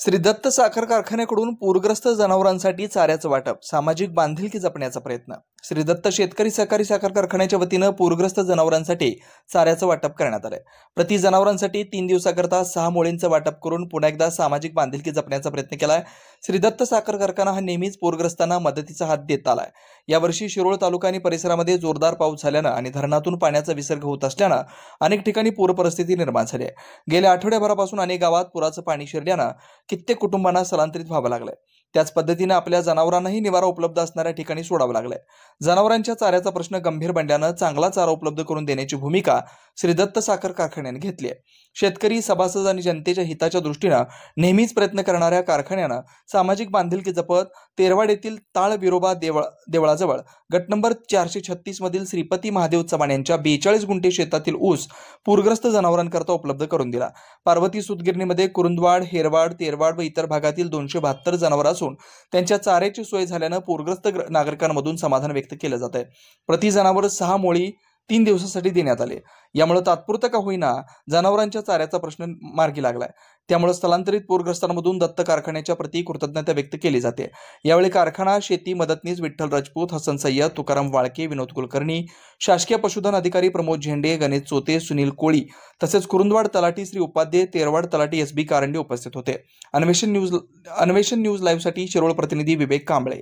श्री दत्त साखर कारखान्याकडून पूरग्रस्त जनावरांसाठी चाऱ्याचं वाटप, सामाजिक बांधिलकी जपण्याचा प्रयत्न। श्री दत्त शेतकरी सहकारी साखर कारखान्याच्या वतीनं पूरग्रस्त जनावरांसाठी चाऱ्याचं वाटप करण्यात आलंय। प्रति जनावरांसाठी 3 दिवसाकरता 6 मोळींचं वाटप करून पुन्हा एकदा सामाजिक बांधिलकी जपण्याचा प्रयत्न केलाय। श्री दत्त साखर कारखाना हा नेहमीच पूरग्रस्तांना मदतीचा हात देत आलाय। यावर्षी शिरोळ तालुका आणि परिसरामध्ये जोरदार पाऊस झाल्यानं आणि धरणातून पाण्याचा विसर्ग होत असल्यानं अनेक ठिकाणी पूर परिस्थिती निर्माण झाली आहे। गेल्या आठवड्याभरापासून अनेक गावात पुराचं पाणी शिरल्यानं कित्येक कुटुंबांना स्थलांतरित व्हावं लागलंय। त्याच पद्धतीने आपल्या जनावरांनाही निवारा उपलब्ध असणाऱ्या ठिकाणी सोडावं लागलंय। जनावरांच्या चाऱ्याचा प्रश्न गंभीर बनल्यानं चांगला चारा उपलब्ध करून देण्याची भूमिका श्री दत्त साखर कारखान्याने घेतली आहे। शेतकरी, सभासद आणि जनतेच्या हिताच्या दृष्टीनं नेहमीच प्रयत्न करणाऱ्या कारखान्यानं सामाजिक बांधिलकी जपत तेरवाड येथील ताळ विरोबा देवळाजवळ गट नंबर 436 मधील श्रीपती महादेव चव्हाण यांच्या 42 गुंठे शेतातील ऊस पूरग्रस्त जनावरांकरता उपलब्ध करून दिला। पार्वती सूतगिरणीमध्ये कुरुंदवाड, हेरवाड, तेरवाड व इतर भागातील 272 जनावर असून त्यांच्या चाऱ्याची सोय झाल्यानं पूरग्रस्त नागरिकांमधून समाधान व्यक्त केलं जात आहे। प्रति जनावर 6 मोळी 3 दिवसासाठी देण्यात आले। यामुळे तात्पुरता का होईना जनावरांच्या चाऱ्याचा प्रश्न मार्गी लागलाय। त्यामुळे स्थलांतरित पूरग्रस्तांमधून दत्त कारखान्याच्या प्रति कृतज्ञता व्यक्त केली जाते। यावेळी कारखाना शेती मदतनीस विठ्ठल राजपूत, हसन सय्यद, तुकाराम वाळके, विनोद कुलकर्णी, शासकीय पशुधन अधिकारी प्रमोद झेंडे, गणेश चोते, सुनील कोळी तसेच कुरुंदवाड तलाठी श्री उपाध्ये, तेरवाड तलाठी SB कारंडे उपस्थित होते। अन्वेषण न्यूज लाईव्ह साठी शिरोळ प्रतिनिधी विवेक कांबळे।